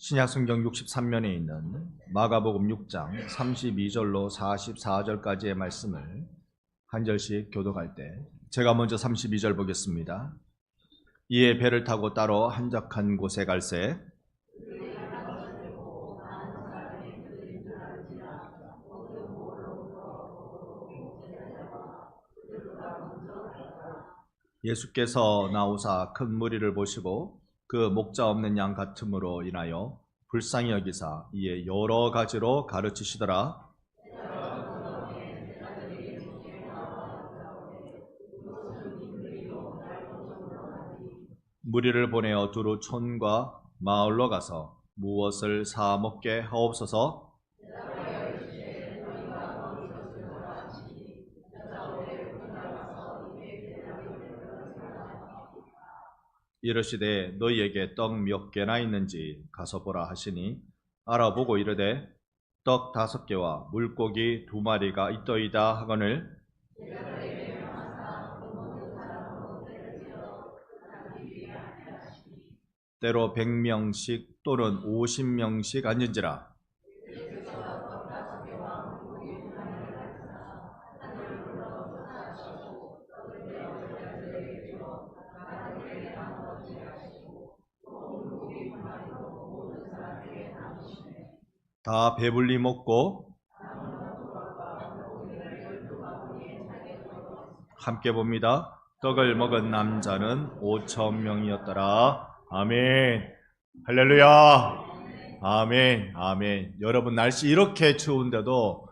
신약성경 63면에 있는 마가복음 6장 32절로 44절까지의 말씀을 한 절씩 교독할 때 제가 먼저 32절 보겠습니다. 이에 배를 타고 따로 한적한 곳에 갈새 예수께서 나오사 큰 무리를 보시고 그 목자 없는 양 같음으로 인하여 불쌍히 여기사 이에 여러 가지로 가르치시더라. 무리를 보내어 두루 촌과 마을로 가서 무엇을 사 먹게 하옵소서. 이르시되 너희에게 떡 몇 개나 있는지 가서 보라 하시니 알아보고 이르되 떡 5개와 물고기 2마리가 있더이다 하거늘 때로 100명씩 또는 50명씩 앉은지라. 다 배불리 먹고 함께 봅니다. 떡을 먹은 남자는 5,000명이었더라. 아멘. 할렐루야. 아멘. 아멘. 여러분 날씨 이렇게 추운데도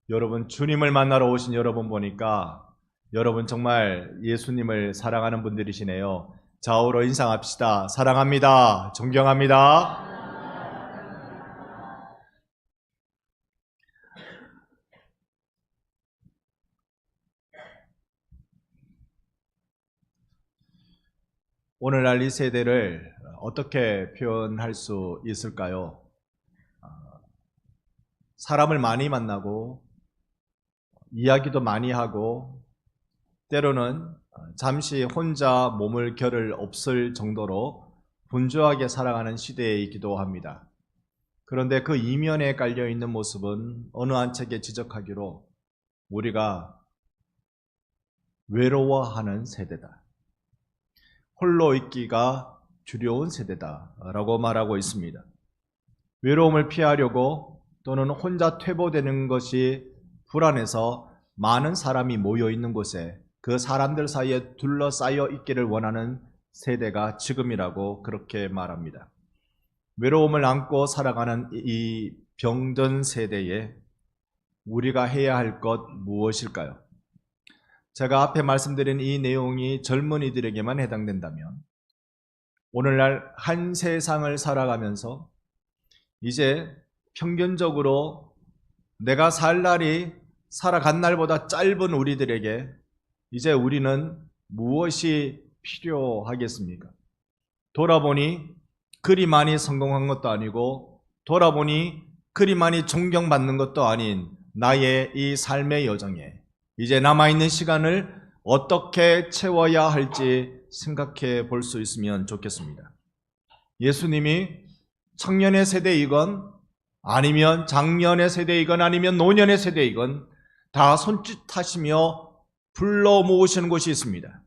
여러분 주님을 만나러 오신 여러분 보니까 여러분 정말 예수님을 사랑하는 분들이시네요. 좌우로 인상합시다. 사랑합니다. 존경합니다. 오늘날 이 세대를 어떻게 표현할 수 있을까요? 사람을 많이 만나고 이야기도 많이 하고 때로는 잠시 혼자 몸을 겨를 없을 정도로 분주하게 살아가는 시대이기도 합니다. 그런데 그 이면에 깔려있는 모습은 어느 한 책에 지적하기로 우리가 외로워하는 세대다. 홀로 있기가 두려운 세대다라고 말하고 있습니다. 외로움을 피하려고 또는 혼자 퇴보되는 것이 불안해서 많은 사람이 모여 있는 곳에 그 사람들 사이에 둘러싸여 있기를 원하는 세대가 지금이라고 그렇게 말합니다. 외로움을 안고 살아가는 이 병든 세대에 우리가 해야 할 것 무엇일까요? 제가 앞에 말씀드린 이 내용이 젊은이들에게만 해당된다면 오늘날 한 세상을 살아가면서 이제 평균적으로 내가 살 날이 살아간 날보다 짧은 우리들에게 이제 우리는 무엇이 필요하겠습니까? 돌아보니 그리 많이 성공한 것도 아니고 돌아보니 그리 많이 존경받는 것도 아닌 나의 이 삶의 여정에 이제 남아있는 시간을 어떻게 채워야 할지 생각해 볼 수 있으면 좋겠습니다. 예수님이 청년의 세대이건 아니면 장년의 세대이건 아니면 노년의 세대이건 다 손짓하시며 불러 모으시는 곳이 있습니다.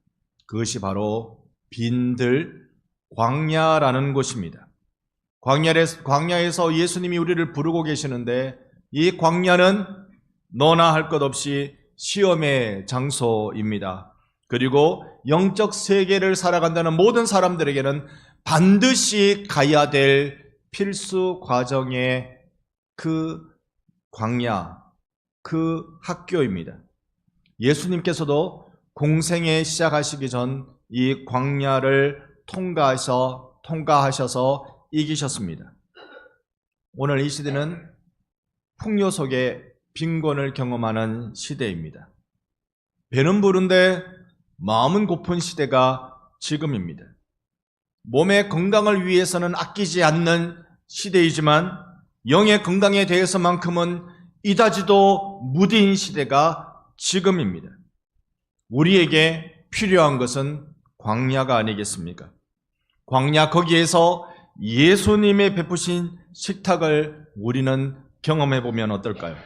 그것이 바로 빈들 광야라는 곳입니다. 광야에서 예수님이 우리를 부르고 계시는데 이 광야는 너나 할 것 없이 시험의 장소입니다. 그리고 영적 세계를 살아간다는 모든 사람들에게는 반드시 가야 될 필수 과정의 그 광야, 그 학교입니다. 예수님께서도 공생애 시작하시기 전 이 광야를 통과하셔서 이기셨습니다. 오늘 이 시대는 풍요 속에 빈곤을 경험하는 시대입니다. 배는 부른데 마음은 고픈 시대가 지금입니다. 몸의 건강을 위해서는 아끼지 않는 시대이지만 영의 건강에 대해서만큼은 이다지도 무딘 시대가 지금입니다. 우리에게 필요한 것은 광야가 아니겠습니까? 광야 거기에서 예수님의 베푸신 식탁을 우리는 경험해 보면 어떨까요?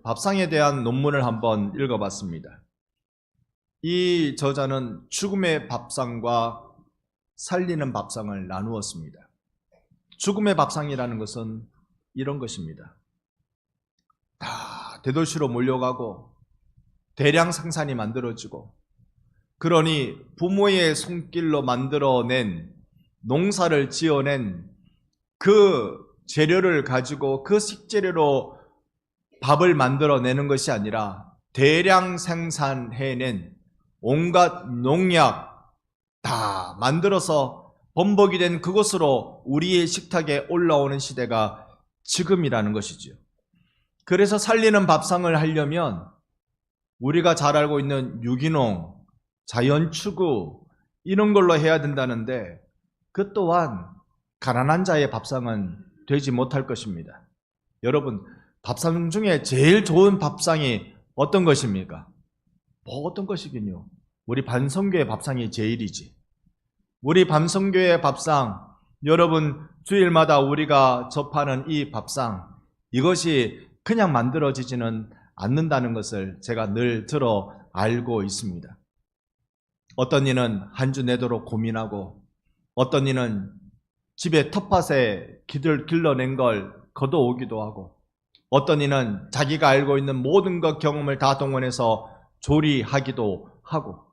밥상에 대한 논문을 한번 읽어봤습니다. 이 저자는 죽음의 밥상과 살리는 밥상을 나누었습니다. 죽음의 밥상이라는 것은 이런 것입니다. 다 대도시로 몰려가고 대량 생산이 만들어지고, 그러니 부모의 손길로 만들어낸, 농사를 지어낸 그 재료를 가지고 그 식재료로 밥을 만들어내는 것이 아니라 대량 생산해낸 온갖 농약 다 만들어서 범벅이 된 그것으로 우리의 식탁에 올라오는 시대가 지금이라는 것이지요. 그래서 살리는 밥상을 하려면 우리가 잘 알고 있는 유기농, 자연추구 이런 걸로 해야 된다는데, 그 또한 가난한 자의 밥상은 되지 못할 것입니다. 여러분, 밥상 중에 제일 좋은 밥상이 어떤 것입니까? 어떤 것이긴요? 우리 반성교회 밥상이 제일이지. 우리 반성교회 밥상, 여러분 주일마다 우리가 접하는 이 밥상, 이것이 그냥 만들어지지는 않는다는 것을 제가 늘 들어 알고 있습니다. 어떤 이는 한 주 내도록 고민하고, 어떤 이는 집에 텃밭에 길러낸 걸 걷어오기도 하고, 어떤 이는 자기가 알고 있는 모든 것 경험을 다 동원해서 조리하기도 하고,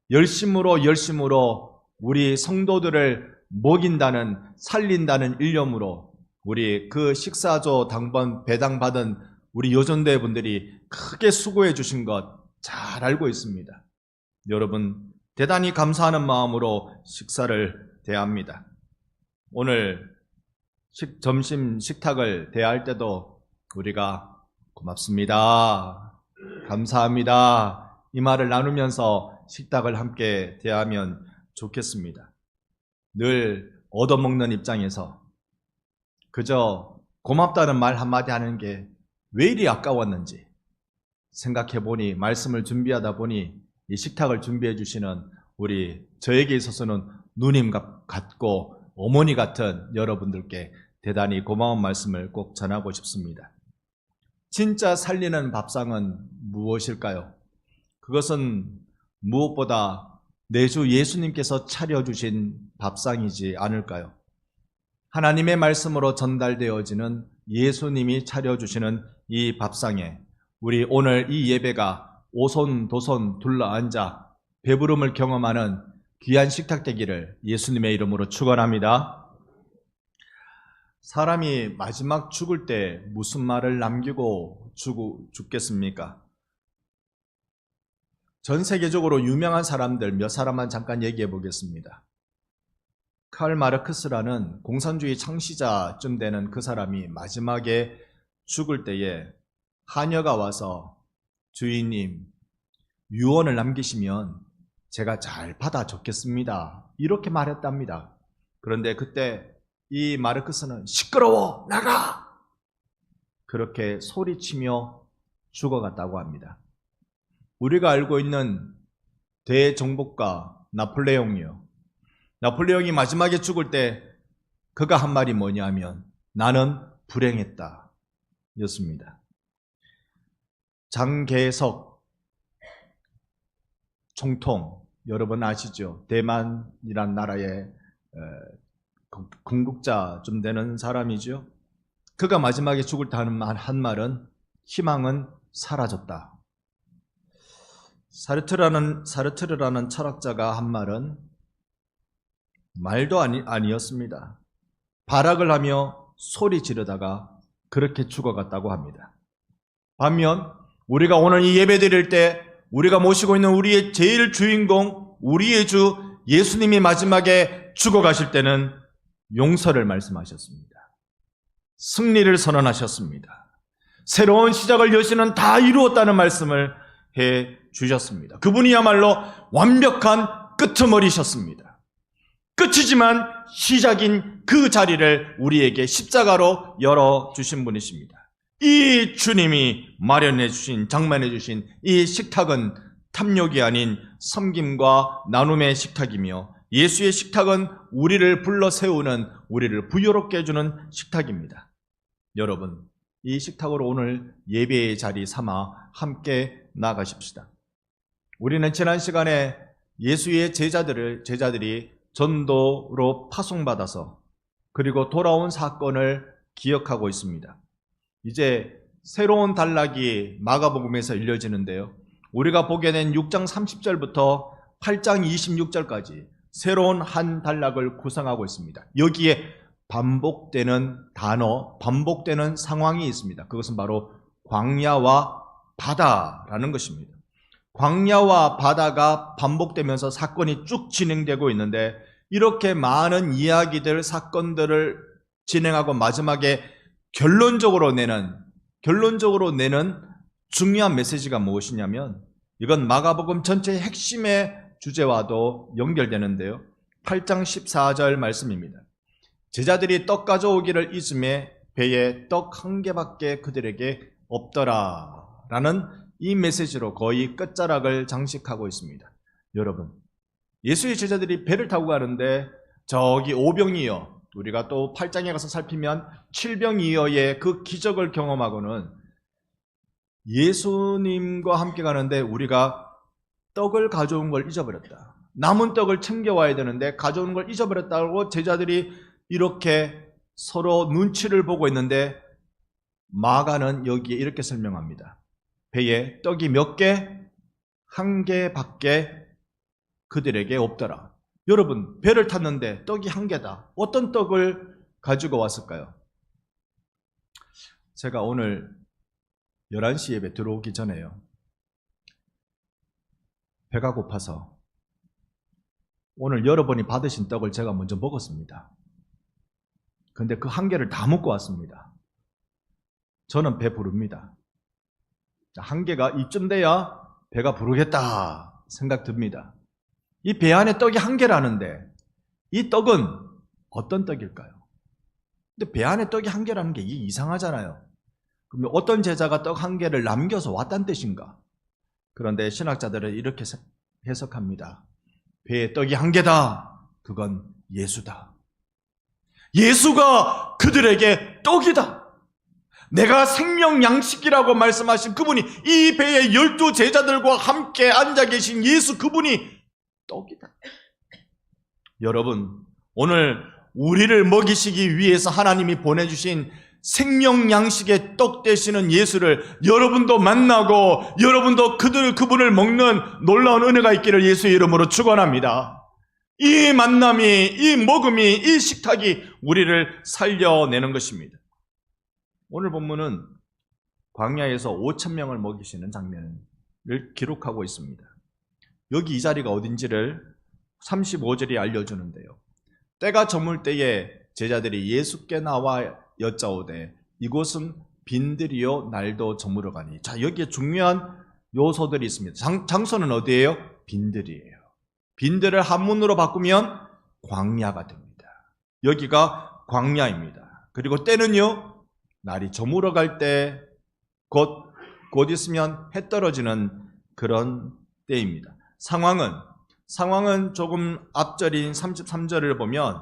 열심으로 우리 성도들을 먹인다는, 살린다는 일념으로 우리 그 식사조 당번 배당받은 우리 요전대 분들이 크게 수고해 주신 것 잘 알고 있습니다. 여러분, 대단히 감사하는 마음으로 식사를 대합니다. 오늘 점심 식탁을 대할 때도 우리가 고맙습니다, 감사합니다, 이 말을 나누면서 식탁을 함께 대하면 좋겠습니다. 늘 얻어먹는 입장에서 그저 고맙다는 말 한마디 하는 게 왜 이리 아까웠는지 생각해보니, 말씀을 준비하다 보니 이 식탁을 준비해 주시는 저에게 있어서는 누님 같고 어머니 같은 여러분들께 대단히 고마운 말씀을 꼭 전하고 싶습니다. 진짜 살리는 밥상은 무엇일까요? 그것은 무엇보다 내 주 예수님께서 차려주신 밥상이지 않을까요? 하나님의 말씀으로 전달되어지는 예수님이 차려주시는 이 밥상에 우리 오늘 이 예배가 오손도손 둘러앉아 배부름을 경험하는 귀한 식탁 되기를 예수님의 이름으로 축원합니다. 사람이 마지막 죽을 때 무슨 말을 남기고 죽겠습니까? 전 세계적으로 유명한 사람들 몇 사람만 잠깐 얘기해 보겠습니다. 칼 마르크스라는 공산주의 창시자쯤 되는 그 사람이 마지막에 죽을 때에 하녀가 와서 주인님, 유언을 남기시면 제가 잘 받아 적겠습니다, 이렇게 말했답니다. 그런데 그때 이 마르크스는 시끄러워, 나가! 그렇게 소리치며 죽어갔다고 합니다. 우리가 알고 있는 대정복가 나폴레옹이요. 나폴레옹이 마지막에 죽을 때 그가 한 말이 뭐냐 하면 나는 불행했다 였습니다. 장개석 총통, 여러분 아시죠? 대만이란 나라의 건국자 좀 되는 사람이죠. 그가 마지막에 죽을 때 한 말은 희망은 사라졌다. 사르트르라는 철학자가 한 말은 말도 아니었습니다. 발악을 하며 소리 지르다가 그렇게 죽어갔다고 합니다. 반면 우리가 오늘 이 예배 드릴 때 우리가 모시고 있는 우리의 제일 주인공, 우리의 주 예수님이 마지막에 죽어가실 때는 용서를 말씀하셨습니다. 승리를 선언하셨습니다. 새로운 시작을 여시는 다 이루었다는 말씀을 해 주셨습니다. 그분이야말로 완벽한 끄트머리셨습니다. 끝이지만 시작인 그 자리를 우리에게 십자가로 열어주신 분이십니다. 이 주님이 마련해 주신, 장만해 주신 이 식탁은 탐욕이 아닌 섬김과 나눔의 식탁이며 예수의 식탁은 우리를 불러 세우는, 우리를 부유롭게 해주는 식탁입니다. 여러분, 이 식탁으로 오늘 예배의 자리 삼아 함께 나가십시다. 우리는 지난 시간에 예수의 제자들이 전도로 파송받아서 그리고 돌아온 사건을 기억하고 있습니다. 이제 새로운 단락이 마가복음에서 일려지는데요. 우리가 보게 된 6장 30절부터 8장 26절까지 새로운 한 단락을 구성하고 있습니다. 여기에 반복되는 단어, 반복되는 상황이 있습니다. 그것은 바로 광야와 바다라는 것입니다. 광야와 바다가 반복되면서 사건이 쭉 진행되고 있는데, 이렇게 많은 이야기들, 사건들을 진행하고 마지막에 결론적으로 내는 중요한 메시지가 무엇이냐면, 이건 마가복음 전체의 핵심의 주제와도 연결되는데요. 8장 14절 말씀입니다. 제자들이 떡 가져오기를 잊음에 배에 떡 한 개밖에 그들에게 없더라 라는 이 메시지로 거의 끝자락을 장식하고 있습니다. 여러분, 예수의 제자들이 배를 타고 가는데 저기 오병이어, 우리가 또 8장에 가서 살피면 칠병이어의 그 기적을 경험하고는 예수님과 함께 가는데 우리가 떡을 가져온 걸 잊어버렸다. 남은 떡을 챙겨와야 되는데 가져오는 걸 잊어버렸다고 제자들이 이렇게 서로 눈치를 보고 있는데, 마가는 여기에 이렇게 설명합니다. 배에 떡이 몇 개? 한 개밖에 그들에게 없더라. 여러분, 배를 탔는데 떡이 한 개다. 어떤 떡을 가지고 왔을까요? 제가 오늘 11시 예배 들어오기 전에요, 배가 고파서 오늘 여러분이 받으신 떡을 제가 먼저 먹었습니다. 근데 그 한 개를 다 먹고 왔습니다. 저는 배 부릅니다. 한 개가 이쯤 돼야 배가 부르겠다 생각 듭니다. 이 배 안에 떡이 한 개라는데 이 떡은 어떤 떡일까요? 근데 배 안에 떡이 한 개라는 게 이게 이상하잖아요. 그러면 어떤 제자가 떡 한 개를 남겨서 왔다는 뜻인가? 그런데 신학자들은 이렇게 해석합니다. 배에 떡이 한 개다. 그건 예수다. 예수가 그들에게 떡이다. 내가 생명 양식이라고 말씀하신 그분이, 이 배에 12 제자들과 함께 앉아 계신 예수, 그분이 떡이다. 여러분, 오늘 우리를 먹이시기 위해서 하나님이 보내주신 생명 양식의 떡 되시는 예수를 여러분도 만나고 여러분도 그분을 먹는 놀라운 은혜가 있기를 예수의 이름으로 축원합니다. 이 만남이, 이 먹음이, 이 식탁이 우리를 살려내는 것입니다. 오늘 본문은 광야에서 5,000명을 먹이시는 장면을 기록하고 있습니다. 여기 이 자리가 어딘지를 35절이 알려주는데요. 때가 저물 때에 제자들이 예수께 나와 여짜오되 이곳은 빈들이요 날도 저물어 가니. 자, 여기에 중요한 요소들이 있습니다. 장소는 어디예요? 빈들이에요. 빈들을 한문으로 바꾸면 광야가 됩니다. 여기가 광야입니다. 그리고 때는요, 날이 저물어 갈 때, 곧 있으면 해 떨어지는 그런 때입니다. 상황은 조금 앞절인 33절을 보면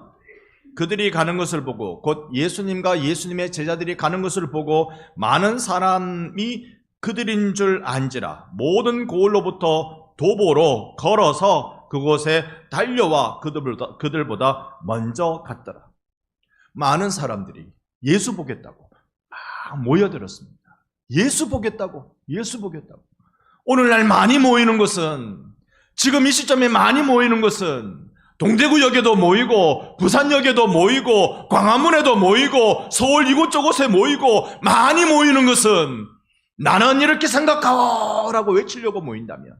그들이 가는 것을 보고, 곧 예수님과 예수님의 제자들이 가는 것을 보고 많은 사람이 그들인 줄 안지라 모든 고을로부터 도보로 걸어서 그곳에 달려와 그들보다 먼저 갔더라. 많은 사람들이 예수 보겠다고 막 모여들었습니다. 예수 보겠다고. 오늘날 많이 모이는 것은, 지금 이 시점에 많이 모이는 것은 동대구역에도 모이고 부산역에도 모이고 광화문에도 모이고 서울 이곳저곳에 모이고, 많이 모이는 것은 나는 이렇게 생각하오 라고 외치려고 모인다면,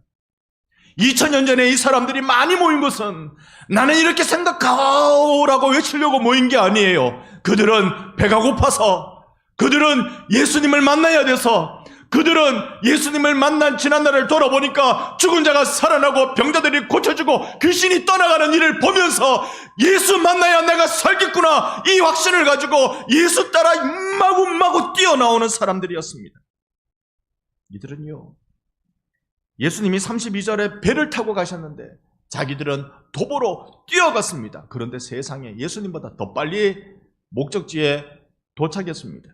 2000년 전에 이 사람들이 많이 모인 것은 나는 이렇게 생각하오 라고 외치려고 모인 게 아니에요. 그들은 배가 고파서, 그들은 예수님을 만나야 돼서, 그들은 예수님을 만난 지난날을 돌아보니까 죽은 자가 살아나고 병자들이 고쳐지고 귀신이 떠나가는 일을 보면서 예수 만나야 내가 살겠구나, 이 확신을 가지고 예수 따라 마구마구 뛰어나오는 사람들이었습니다. 이들은요, 예수님이 32절에 배를 타고 가셨는데 자기들은 도보로 뛰어갔습니다. 그런데 세상에 예수님보다 더 빨리 목적지에 도착했습니다.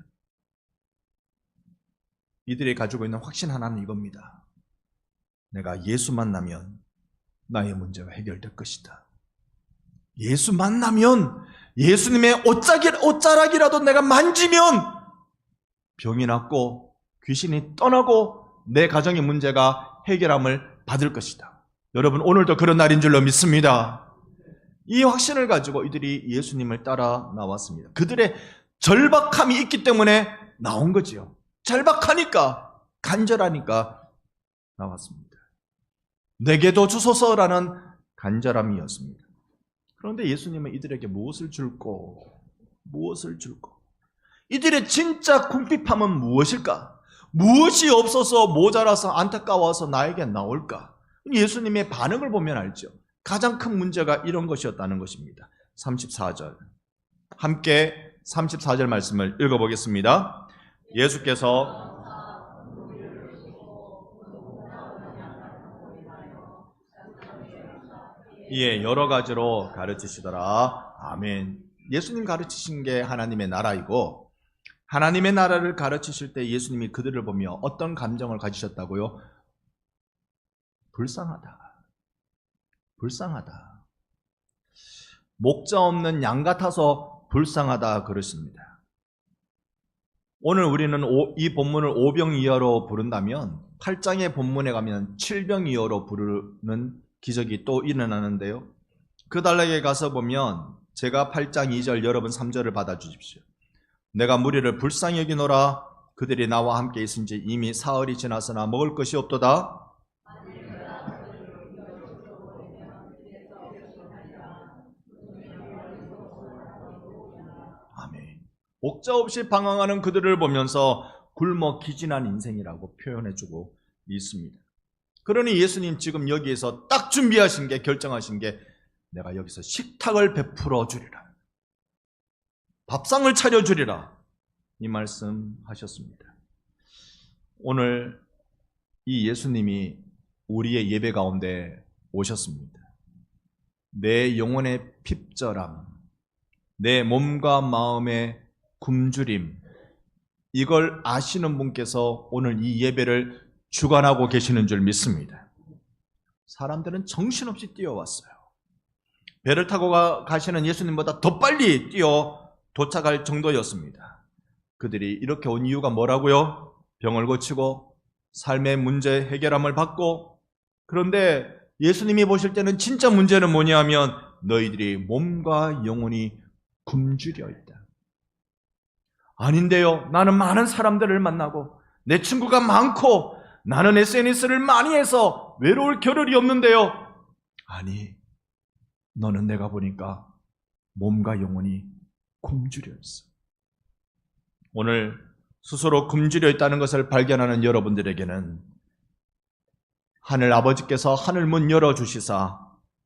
이들이 가지고 있는 확신 하나는 이겁니다. 내가 예수 만나면 나의 문제가 해결될 것이다. 예수 만나면 예수님의 옷자락이라도 내가 만지면 병이 낫고 귀신이 떠나고 내 가정의 문제가 해결함을 받을 것이다. 여러분, 오늘도 그런 날인 줄로 믿습니다. 이 확신을 가지고 이들이 예수님을 따라 나왔습니다. 그들의 절박함이 있기 때문에 나온 거지요. 절박하니까, 간절하니까 나왔습니다. 내게도 주소서라는 간절함이었습니다. 그런데 예수님은 이들에게 무엇을 줄고 이들의 진짜 궁핍함은 무엇일까? 무엇이 없어서 모자라서 안타까워서 나에게 나올까? 예수님의 반응을 보면 알죠. 가장 큰 문제가 이런 것이었다는 것입니다. 34절 함께 34절 말씀을 읽어보겠습니다. 예수께서 이에 여러 가지로 가르치시더라. 아멘. 예수님 가르치신 게 하나님의 나라이고, 하나님의 나라를 가르치실 때 예수님이 그들을 보며 어떤 감정을 가지셨다고요? 불쌍하다. 목자 없는 양 같아서 불쌍하다 그랬습니다. 오늘 우리는 이 본문을 오병이어로 부른다면 8장의 본문에 가면 칠병이어로 부르는 기적이 또 일어나는데요. 그 단락에 가서 보면 제가 8장 2절, 여러분 3절을 받아주십시오. 내가 무리를 불쌍히 여기노라. 그들이 나와 함께 있은지 이미 사흘이 지났으나 먹을 것이 없도다. 아멘. 목자 없이 방황하는 그들을 보면서 굶어 기진한 인생이라고 표현해주고 있습니다. 그러니 예수님 지금 여기에서 딱 준비하신 게, 결정하신 게, 내가 여기서 식탁을 베풀어 주리라, 밥상을 차려 주리라, 이 말씀 하셨습니다. 오늘 이 예수님이 우리의 예배 가운데 오셨습니다. 내 영혼의 핍절함, 내 몸과 마음의 굶주림, 이걸 아시는 분께서 오늘 이 예배를 주관하고 계시는 줄 믿습니다. 사람들은 정신없이 뛰어왔어요. 배를 타고 가시는 예수님보다 더 빨리 뛰어 도착할 정도였습니다. 그들이 이렇게 온 이유가 뭐라고요? 병을 고치고 삶의 문제 해결함을 받고, 그런데 예수님이 보실 때는 진짜 문제는 뭐냐면 너희들이 몸과 영혼이 굶주려 있다. 아닌데요, 나는 많은 사람들을 만나고 내 친구가 많고 나는 SNS를 많이 해서 외로울 겨를이 없는데요. 아니, 너는 내가 보니까 몸과 영혼이 굶주려 있어. 오늘 스스로 굶주려 있다는 것을 발견하는 여러분들에게는 하늘 아버지께서 하늘 문 열어주시사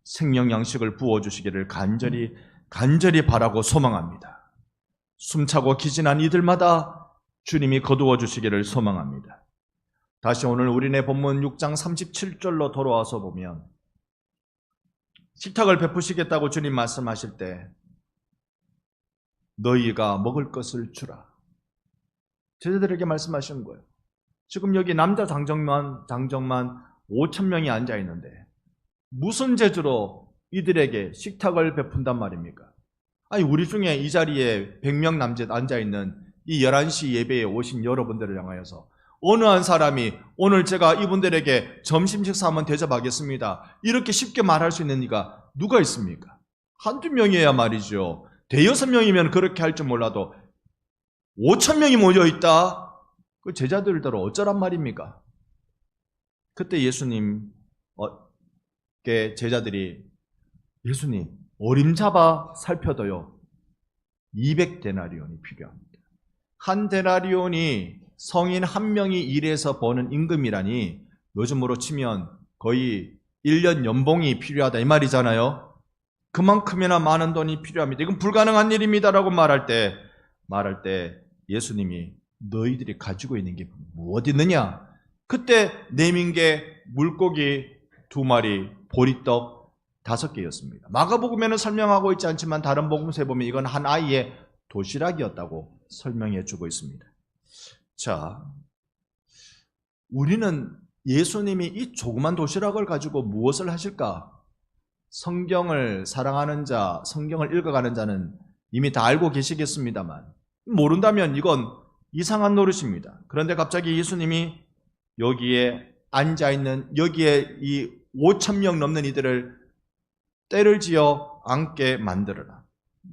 생명 양식을 부어주시기를 간절히 바라고 소망합니다. 숨차고 기진한 이들마다 주님이 거두어 주시기를 소망합니다. 다시 오늘 우리네 본문 6장 37절로 돌아와서 보면 식탁을 베푸시겠다고 주님 말씀하실 때 너희가 먹을 것을 주라, 제자들에게 말씀하시는 거예요. 지금 여기 남자 장정만 5,000명이 앉아 있는데 무슨 재주로 이들에게 식탁을 베푼단 말입니까? 아니, 우리 중에 이 자리에 100명 남짓 앉아 있는 이 11시 예배에 오신 여러분들을 향하여서 어느 한 사람이 오늘 제가 이분들에게 점심 식사 한번 대접하겠습니다, 이렇게 쉽게 말할 수 있는 이가 누가 있습니까? 한두 명이어야 말이죠. 대여섯 명이면 그렇게 할 줄 몰라도 5,000명이 모여있다? 그 제자들대로 어쩌란 말입니까? 그때 예수님께 제자들이 예수님, 어림잡아 살펴도요 200데나리온이 필요합니다. 한 데나리온이 성인 한 명이 일해서 버는 임금이라니 요즘으로 치면 거의 1년 연봉이 필요하다 이 말이잖아요. 그만큼이나 많은 돈이 필요합니다. 이건 불가능한 일입니다라고 말할 때 예수님이 너희들이 가지고 있는 게 무엇 있느냐? 그때 내민 게 물고기 2마리, 보리떡 5개였습니다. 마가복음에는 설명하고 있지 않지만 다른 복음서에 보면 이건 한 아이의 도시락이었다고 설명해 주고 있습니다. 자, 우리는 예수님이 이 조그만 도시락을 가지고 무엇을 하실까? 성경을 사랑하는 자, 성경을 읽어가는 자는 이미 다 알고 계시겠습니다만 모른다면 이건 이상한 노릇입니다. 그런데 갑자기 예수님이 여기에 앉아있는 여기에 이 5,000명 넘는 이들을 때를 지어 앉게 만들어라.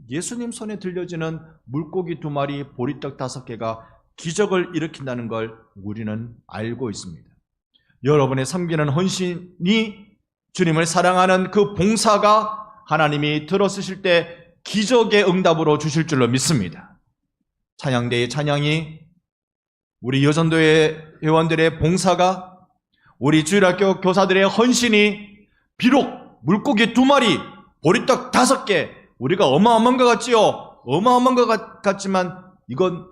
예수님 손에 들려지는 물고기 2마리, 보리떡 5개가 기적을 일으킨다는 걸 우리는 알고 있습니다. 여러분의 섬기는 헌신이 주님을 사랑하는 그 봉사가 하나님이 들어쓰실 때 기적의 응답으로 주실 줄로 믿습니다. 찬양대의 찬양이, 우리 여전도의 회원들의 봉사가, 우리 주일학교 교사들의 헌신이 비록 물고기 2마리, 보리떡 5개, 우리가 어마어마한 것 같지요? 어마어마한 것 같지만 이건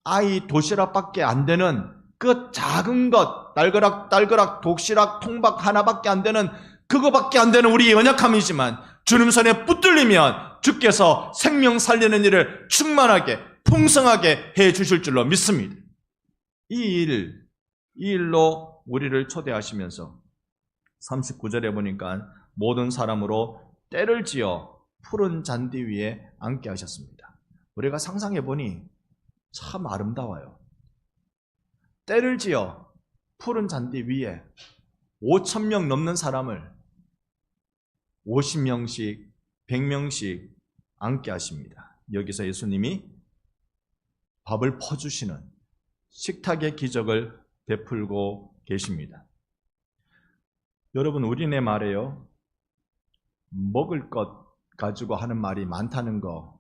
아이 도시락밖에 안 되는 그 작은 것, 딸그락 독시락 통박 하나밖에 안 되는 그거밖에 안 되는 우리의 연약함이지만 주님 손에 붙들리면 주께서 생명 살리는 일을 충만하게 풍성하게 해 주실 줄로 믿습니다. 이 일로 우리를 초대하시면서 39절에 보니까 모든 사람으로 때를 지어 푸른 잔디 위에 앉게 하셨습니다. 우리가 상상해 보니 참 아름다워요. 때를 지어 푸른 잔디 위에 5,000명 넘는 사람을 50명씩 100명씩 앉게 하십니다. 여기서 예수님이 밥을 퍼주시는 식탁의 기적을 베풀고 계십니다. 여러분, 우리네 말에요, 먹을 것 가지고 하는 말이 많다는 거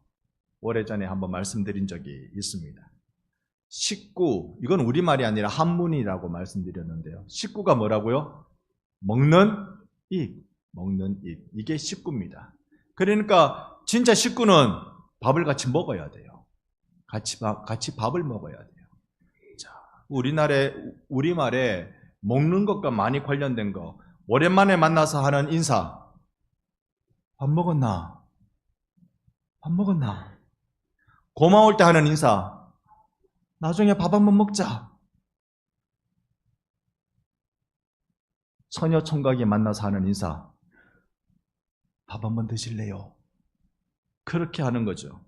오래전에 한번 말씀드린 적이 있습니다. 식구, 이건 우리말이 아니라 한문이라고 말씀드렸는데요. 식구가 뭐라고요? 먹는 입, 이게 식구입니다. 그러니까 진짜 식구는 밥을 같이 먹어야 돼요. 같이 밥을 먹어야 돼요. 자, 우리말에 먹는 것과 많이 관련된 거, 오랜만에 만나서 하는 인사, 밥 먹었나? 밥 먹었나? 고마울 때 하는 인사, 나중에 밥 한번 먹자. 처녀 총각이 만나서 하는 인사, 밥 한번 드실래요? 그렇게 하는 거죠.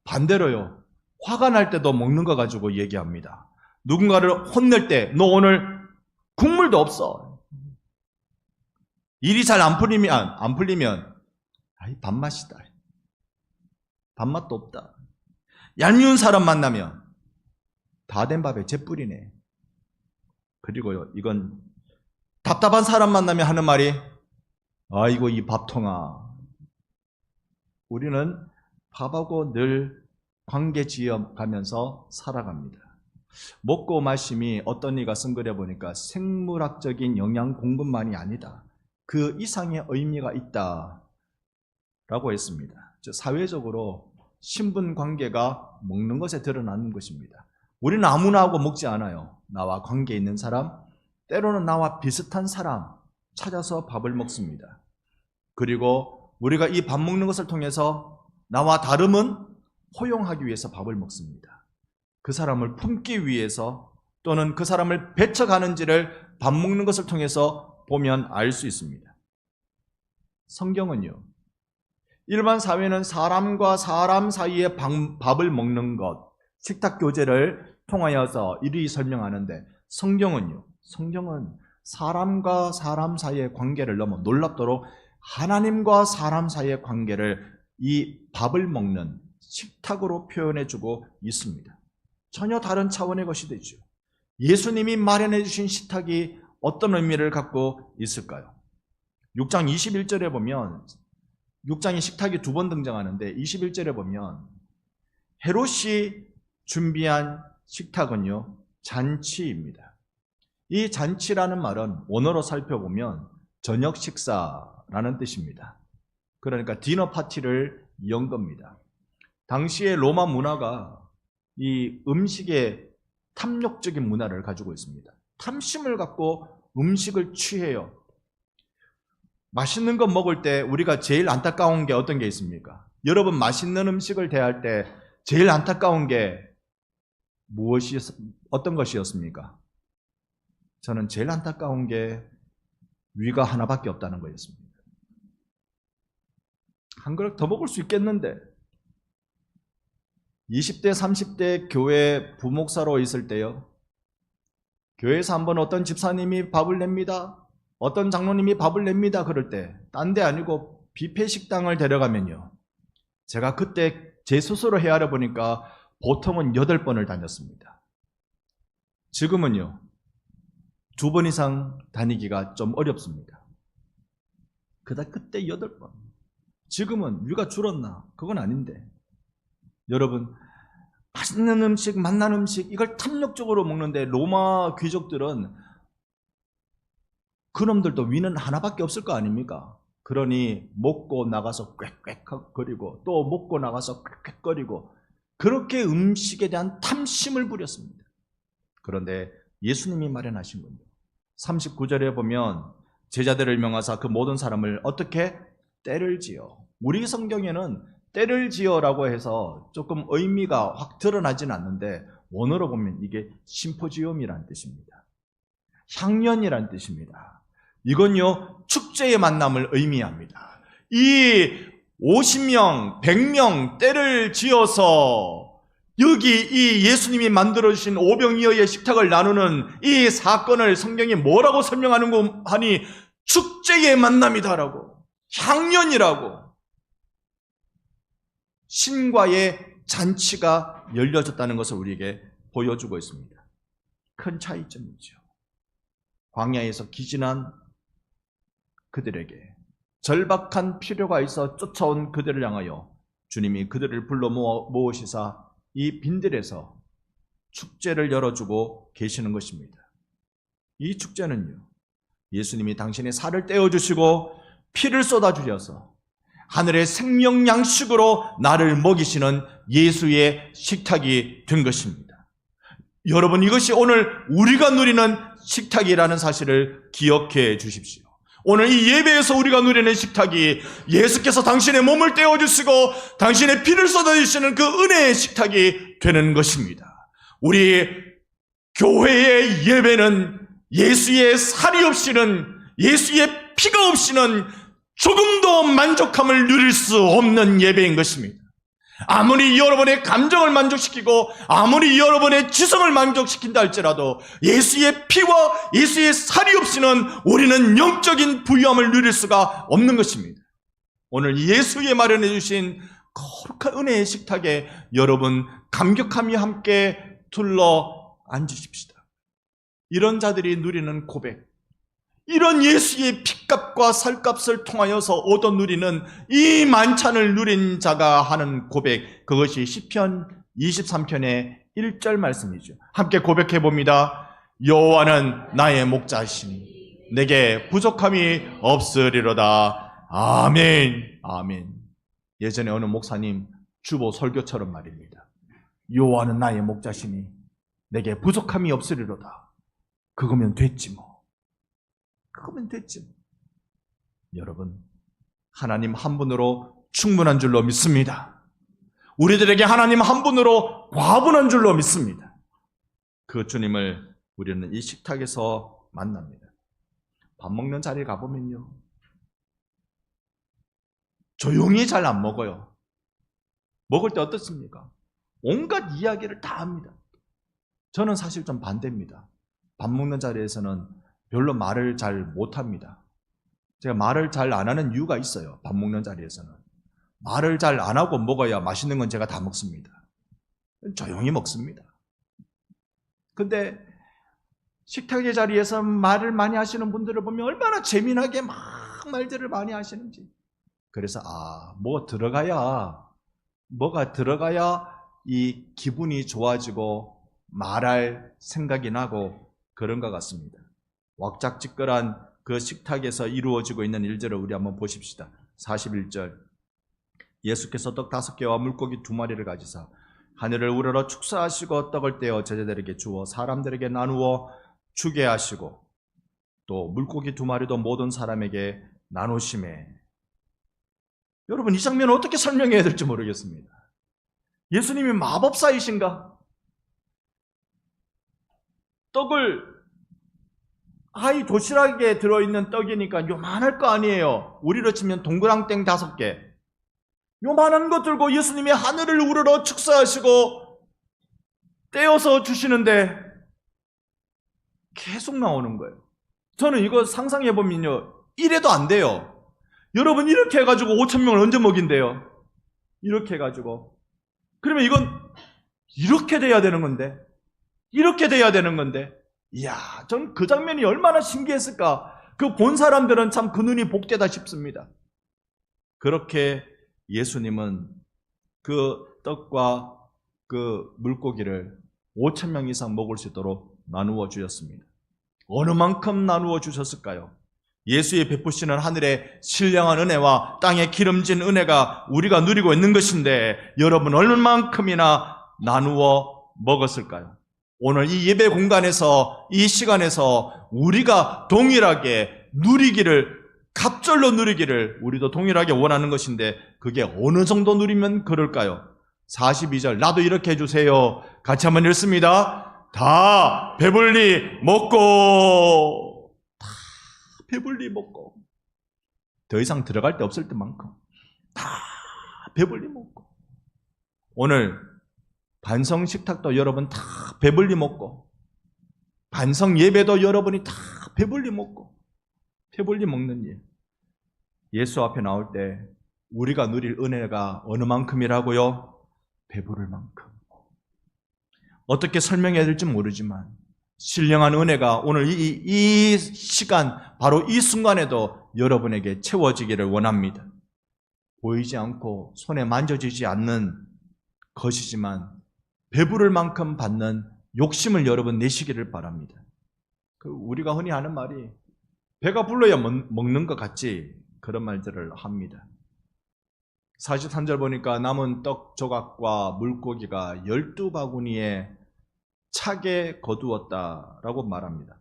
반대로요, 화가 날 때도 먹는 거 가지고 얘기합니다. 누군가를 혼낼 때, 너 오늘 국물도 없어. 일이 잘 안 풀리면 아이, 밥맛이다. 밥맛도 없다. 얄미운 사람 만나면 다 된 밥에 잿뿌리네. 그리고요, 이건 답답한 사람 만나면 하는 말이, 아이고 이 밥통아. 우리는 밥하고 늘 관계 지어가면서 살아갑니다. 먹고 마심이 어떤 이가 쓴 글에 보니까 생물학적인 영양 공급만이 아니다, 그 이상의 의미가 있다 라고 했습니다. 즉, 사회적으로 신분 관계가 먹는 것에 드러나는 것입니다. 우리는 아무나 하고 먹지 않아요. 나와 관계 있는 사람, 때로는 나와 비슷한 사람 찾아서 밥을 먹습니다. 그리고 우리가 이 밥 먹는 것을 통해서 나와 다름은 포용하기 위해서 밥을 먹습니다. 그 사람을 품기 위해서, 또는 그 사람을 배쳐가는지를 밥 먹는 것을 통해서 보면 알 수 있습니다. 성경은요, 일반 사회는 사람과 사람 사이에 밥을 먹는 것, 식탁 교제를 통하여서 이리 설명하는데, 성경은 사람과 사람 사이의 관계를 넘어 놀랍도록 하나님과 사람 사이의 관계를 이 밥을 먹는 식탁으로 표현해주고 있습니다. 전혀 다른 차원의 것이 되죠. 예수님이 마련해 주신 식탁이 어떤 의미를 갖고 있을까요? 6장 21절에 보면, 6장에 식탁이 2번 등장하는데 21절에 보면 헤롯이 준비한 식탁은요, 잔치입니다. 이 잔치라는 말은 원어로 살펴보면 저녁 식사라는 뜻입니다. 그러니까 디너 파티를 연 겁니다. 당시의 로마 문화가 이 음식의 탐욕적인 문화를 가지고 있습니다. 탐심을 갖고 음식을 취해요. 맛있는 거 먹을 때 우리가 제일 안타까운 게 어떤 게 있습니까? 여러분, 맛있는 음식을 대할 때 제일 안타까운 게 어떤 것이었습니까? 저는 제일 안타까운 게 위가 하나밖에 없다는 거였습니다. 한 그릇 더 먹을 수 있겠는데, 20대, 30대 교회 부목사로 있을 때요, 교회에서 한번 어떤 집사님이 밥을 냅니다. 어떤 장로님이 밥을 냅니다. 그럴 때 딴 데 아니고 뷔페 식당을 데려가면요, 제가 그때 제 스스로 헤아려 보니까 보통은 8번을 다녔습니다. 지금은요, 2번 이상 다니기가 좀 어렵습니다. 그때 8번. 지금은 위가 줄었나? 그건 아닌데, 여러분, 맛있는 음식, 맛난 음식, 이걸 탐욕적으로 먹는데 로마 귀족들은 그놈들도 위는 하나밖에 없을 거 아닙니까? 그러니 먹고 나가서 꽥꽥거리고 또 먹고 나가서 꽥꽥거리고 그렇게 음식에 대한 탐심을 부렸습니다. 그런데 예수님이 마련하신 겁니다. 39절에 보면 제자들을 명하사 그 모든 사람을 어떻게? 때를 지어. 우리 성경에는 때를 지어라고 해서 조금 의미가 확 드러나진 않는데, 원어로 보면 이게 심포지움이라는 뜻입니다. 향연이라는 뜻입니다. 이건요, 축제의 만남을 의미합니다. 이 50명, 100명 때를 지어서 여기 이 예수님이 만들어주신 오병이어의 식탁을 나누는 이 사건을 성경이 뭐라고 설명하는 거 하니, 축제의 만남이다라고, 향연이라고, 신과의 잔치가 열려졌다는 것을 우리에게 보여주고 있습니다. 큰 차이점이죠. 광야에서 기진한 그들에게, 절박한 필요가 있어 쫓아온 그들을 향하여 주님이 그들을 불러 모으시사 이 빈들에서 축제를 열어주고 계시는 것입니다. 이 축제는요, 예수님이 당신의 살을 떼어주시고 피를 쏟아주셔서 하늘의 생명 양식으로 나를 먹이시는 예수의 식탁이 된 것입니다. 여러분, 이것이 오늘 우리가 누리는 식탁이라는 사실을 기억해 주십시오. 오늘 이 예배에서 우리가 누리는 식탁이 예수께서 당신의 몸을 떼어주시고 당신의 피를 쏟아주시는 그 은혜의 식탁이 되는 것입니다. 우리 교회의 예배는 예수의 살이 없이는, 예수의 피가 없이는 조금도 만족함을 누릴 수 없는 예배인 것입니다. 아무리 여러분의 감정을 만족시키고 아무리 여러분의 지성을 만족시킨다 할지라도 예수의 피와 예수의 살이 없이는 우리는 영적인 부유함을 누릴 수가 없는 것입니다. 오늘 예수의 마련해 주신 거룩한 은혜의 식탁에 여러분 감격하며 함께 둘러 앉으십시다. 이런 자들이 누리는 고백, 이런 예수의 핏값과 살값을 통하여서 얻어 누리는 이 만찬을 누린 자가 하는 고백, 그것이 시편 23편의 1절 말씀이죠. 함께 고백해 봅니다. 여호와는 나의 목자시니 내게 부족함이 없으리로다. 아멘. 아멘. 예전에 어느 목사님 주보 설교처럼 말입니다. 여호와는 나의 목자시니 내게 부족함이 없으리로다. 그거면 됐지 뭐. 그거면 됐지. 여러분, 하나님 한 분으로 충분한 줄로 믿습니다. 우리들에게 하나님 한 분으로 과분한 줄로 믿습니다. 그 주님을 우리는 이 식탁에서 만납니다. 밥 먹는 자리에 가보면요, 조용히 잘 안 먹어요. 먹을 때 어떻습니까? 온갖 이야기를 다 합니다. 저는 사실 좀 반대입니다. 밥 먹는 자리에서는 별로 말을 잘 못합니다. 제가 말을 잘 안 하는 이유가 있어요. 밥 먹는 자리에서는 말을 잘 안 하고 먹어야 맛있는 건 제가 다 먹습니다. 조용히 먹습니다. 근데 식탁의 자리에서 말을 많이 하시는 분들을 보면 얼마나 재미나게 막 말들을 많이 하시는지. 그래서 뭐가 들어가야 이 기분이 좋아지고 말할 생각이 나고 그런 것 같습니다. 왁작지껄한 그 식탁에서 이루어지고 있는 일들을 우리 한번 보십시다. 41절, 예수께서 떡 5개와 물고기 2마리를 가지사 하늘을 우러러 축사하시고 떡을 떼어 제자들에게 주어 사람들에게 나누어 주게 하시고 또 물고기 2마리도 모든 사람에게 나누심에. 여러분, 이 장면을 어떻게 설명해야 될지 모르겠습니다. 예수님이 마법사이신가? 떡을, 이 도시락에 들어있는 떡이니까 요만할 거 아니에요. 우리로 치면 동그랑땡 5개. 요만한 거 들고 예수님이 하늘을 우러러 축사하시고 떼어서 주시는데 계속 나오는 거예요. 저는 이거 상상해보면요, 이래도 안 돼요. 여러분, 이렇게 해가지고 5,000명을 언제 먹인대요? 이렇게 해가지고. 그러면 이건 이렇게 돼야 되는 건데, 이렇게 돼야 되는 건데, 이야, 전 그 장면이 얼마나 신기했을까. 그 본 사람들은 참 그 눈이 복되다 싶습니다. 그렇게 예수님은 그 떡과 그 물고기를 5,000명 이상 먹을 수 있도록 나누어 주셨습니다. 어느 만큼 나누어 주셨을까요? 예수의 베푸시는 하늘의 신령한 은혜와 땅의 기름진 은혜가 우리가 누리고 있는 것인데, 여러분 얼마만큼이나 나누어 먹었을까요? 오늘 이 예배 공간에서, 이 시간에서 우리가 동일하게 누리기를, 갑절로 누리기를 우리도 동일하게 원하는 것인데, 그게 어느 정도 누리면 그럴까요? 42절, 나도 이렇게 해주세요. 같이 한번 읽습니다. 다 배불리 먹고, 다 배불리 먹고, 더 이상 들어갈 데 없을 때만큼 다 배불리 먹고. 오늘 반성 식탁도 여러분 다 배불리 먹고, 반성 예배도 여러분이 다 배불리 먹고, 배불리 먹는 일. 예수 앞에 나올 때 우리가 누릴 은혜가 어느 만큼이라고요? 배부를 만큼. 어떻게 설명해야 될지 모르지만 신령한 은혜가 오늘 이 시간, 바로 이 순간에도 여러분에게 채워지기를 원합니다. 보이지 않고 손에 만져지지 않는 것이지만 배부를 만큼 받는 욕심을 여러분 내시기를 바랍니다. 우리가 흔히 하는 말이 배가 불러야 먹는 것 같지, 그런 말들을 합니다. 43절 보니까 남은 떡 조각과 물고기가 12바구니에 차게 거두었다라고 말합니다.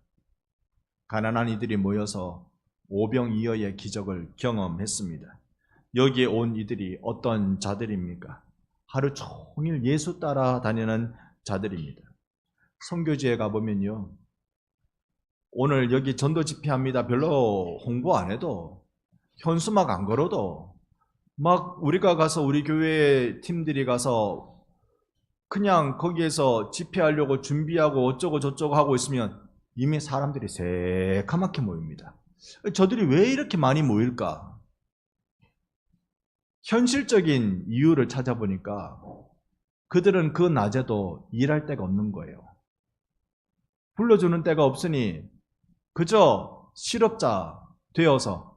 가난한 이들이 모여서 오병이어의 기적을 경험했습니다. 여기에 온 이들이 어떤 자들입니까? 하루 종일 예수 따라다니는 자들입니다. 선교지에 가보면요, 오늘 여기 전도 집회합니다. 별로 홍보 안 해도, 현수막 안 걸어도, 막 우리가 가서, 우리 교회 팀들이 가서 그냥 거기에서 집회하려고 준비하고 어쩌고 저쩌고 하고 있으면 이미 사람들이 새카맣게 모입니다. 저들이 왜 이렇게 많이 모일까? 현실적인 이유를 찾아보니까 그들은 그 낮에도 일할 데가 없는 거예요. 불러주는 데가 없으니 그저 실업자 되어서,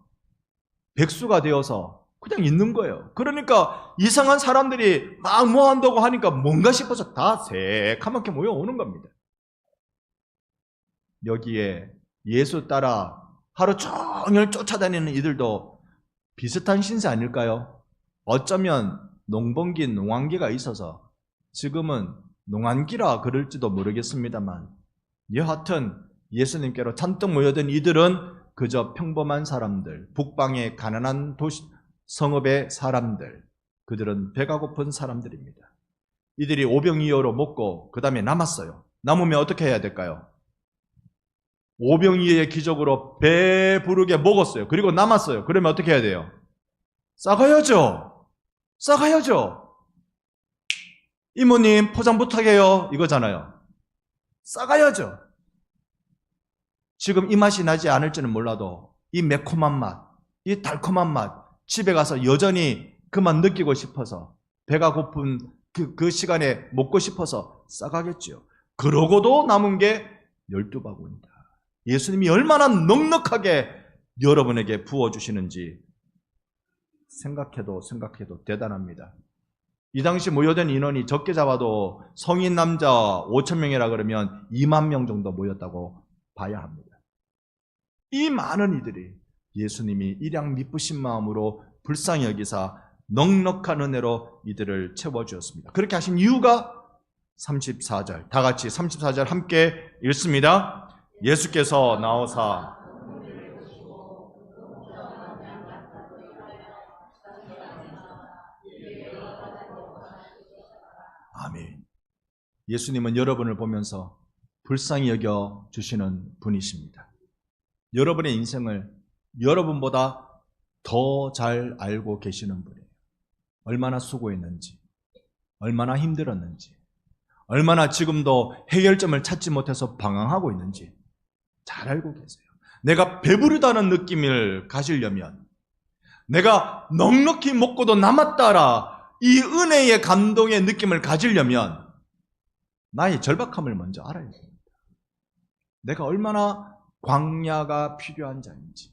백수가 되어서 그냥 있는 거예요. 그러니까 이상한 사람들이 막 뭐 한다고 하니까 뭔가 싶어서 다 새카맣게 모여오는 겁니다. 여기에 예수 따라 하루 종일 쫓아다니는 이들도 비슷한 신세 아닐까요? 어쩌면 농번기, 농한기가 있어서 지금은 농한기라 그럴지도 모르겠습니다만, 여하튼 예수님께로 잔뜩 모여든 이들은 그저 평범한 사람들, 북방의 가난한 도시, 성읍의 사람들, 그들은 배가 고픈 사람들입니다. 이들이 오병이어로 먹고 그 다음에 남았어요. 남으면 어떻게 해야 될까요? 오병이어의 기적으로 배부르게 먹었어요. 그리고 남았어요. 그러면 어떻게 해야 돼요? 싸가야죠. 싸가야죠. 이모님 포장 부탁해요, 이거잖아요. 싸가야죠. 지금 이 맛이 나지 않을지는 몰라도 이 매콤한 맛, 이 달콤한 맛, 집에 가서 여전히 그 맛 느끼고 싶어서, 배가 고픈 그 시간에 먹고 싶어서 싸가겠죠. 그러고도 남은 게 12바구니다. 예수님이 얼마나 넉넉하게 여러분에게 부어주시는지 생각해도 대단합니다. 이 당시 모여든 인원이 적게 잡아도 성인 남자 5,000명이라 그러면 2만 명 정도 모였다고 봐야 합니다. 이 많은 이들이 예수님이 일양 미쁘신 마음으로 불쌍히 여기사 넉넉한 은혜로 이들을 채워주었습니다. 그렇게 하신 이유가 34절, 다 같이 34절 함께 읽습니다. 예수께서 나오사 예수님은 여러분을 보면서 불쌍히 여겨 주시는 분이십니다. 여러분의 인생을 여러분보다 더 잘 알고 계시는 분이에요. 얼마나 수고했는지, 얼마나 힘들었는지, 얼마나 지금도 해결점을 찾지 못해서 방황하고 있는지 잘 알고 계세요. 내가 배부르다는 느낌을 가지려면, 내가 넉넉히 먹고도 남았다라 이 은혜의 감동의 느낌을 가지려면 나의 절박함을 먼저 알아야 됩니다. 내가 얼마나 광야가 필요한 자인지,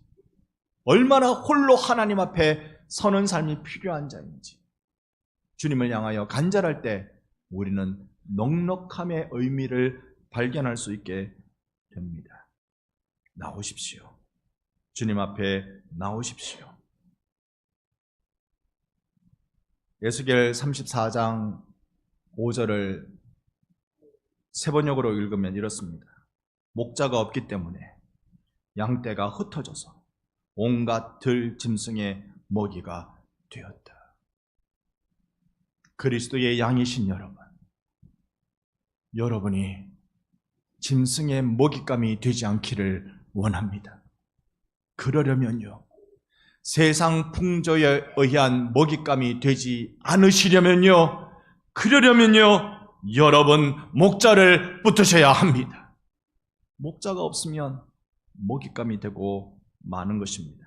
얼마나 홀로 하나님 앞에 서는 삶이 필요한 자인지, 주님을 향하여 간절할 때 우리는 넉넉함의 의미를 발견할 수 있게 됩니다. 나오십시오. 주님 앞에 나오십시오. 에스겔 34장 5절을 세 번역으로 읽으면 이렇습니다. 목자가 없기 때문에 양떼가 흩어져서 온갖 들 짐승의 먹이가 되었다. 그리스도의 양이신 여러분이 짐승의 먹잇감이 되지 않기를 원합니다. 그러려면요, 세상 풍조에 의한 먹잇감이 되지 않으시려면요, 그러려면요, 여러분 목자를 붙으셔야 합니다. 목자가 없으면 먹잇감이 되고 마는 것입니다.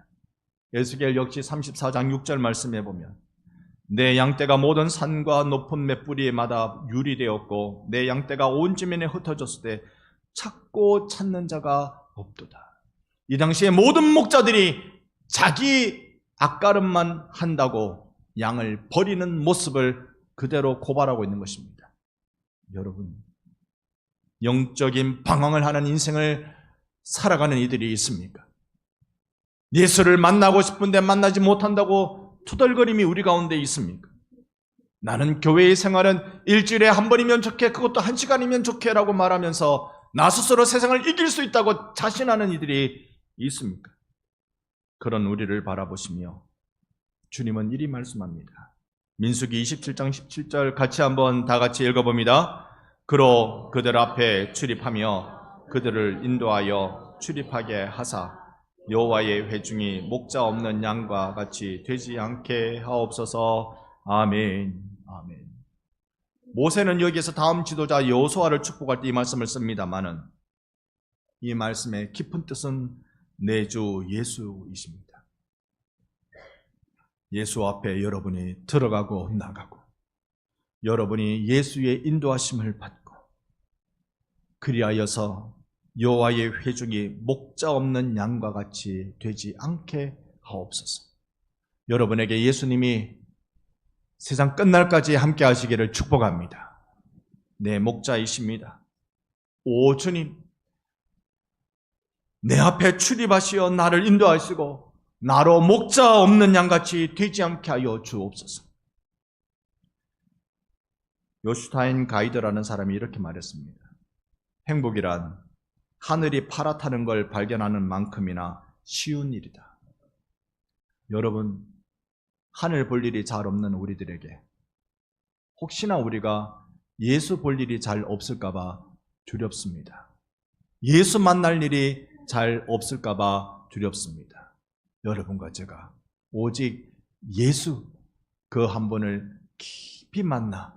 에스겔 역시 34장 6절 말씀해 보면 내 양떼가 모든 산과 높은 맷뿌리마다 유리되었고 내 양떼가 온 지면에 흩어졌을 때 찾고 찾는 자가 없도다. 이 당시에 모든 목자들이 자기 앞가름만 한다고 양을 버리는 모습을 그대로 고발하고 있는 것입니다. 여러분, 영적인 방황을 하는 인생을 살아가는 이들이 있습니까? 예수를 만나고 싶은데 만나지 못한다고 투덜거림이 우리 가운데 있습니까? 나는 교회의 생활은 일주일에 한 번이면 좋게, 그것도 1시간이면 좋게 라고 말하면서 나 스스로 세상을 이길 수 있다고 자신하는 이들이 있습니까? 그런 우리를 바라보시며 주님은 이리 말씀합니다. 민수기 27장 17절 같이 한번 다 같이 읽어봅니다. 그로 그들 앞에 출입하며 그들을 인도하여 출입하게 하사 여호와의 회중이 목자 없는 양과 같이 되지 않게 하옵소서. 아멘. 아멘. 모세는 여기에서 다음 지도자 여호수아를 축복할 때 이 말씀을 씁니다마는 이 말씀의 깊은 뜻은 내 주 예수이십니다. 예수 앞에 여러분이 들어가고 나가고 여러분이 예수의 인도하심을 받고 그리하여서 여호와의 회중이 목자 없는 양과 같이 되지 않게 하옵소서. 여러분에게 예수님이 세상 끝날까지 함께 하시기를 축복합니다. 내 목자이십니다. 오 주님, 내 앞에 출입하시어 나를 인도하시고 나로 목자 없는 양같이 되지 않게 하여 주옵소서. 요슈타인 가이드라는 사람이 이렇게 말했습니다. 행복이란 하늘이 파랗다는 걸 발견하는 만큼이나 쉬운 일이다. 여러분, 하늘 볼 일이 잘 없는 우리들에게 혹시나 우리가 예수 볼 일이 잘 없을까 봐 두렵습니다. 예수 만날 일이 잘 없을까 봐 두렵습니다. 여러분과 제가 오직 예수 그 한 분을 깊이 만나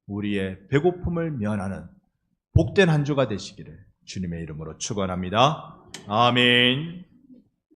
우리의 배고픔을 면하는 복된 한 주가 되시기를 주님의 이름으로 축원합니다. 아멘.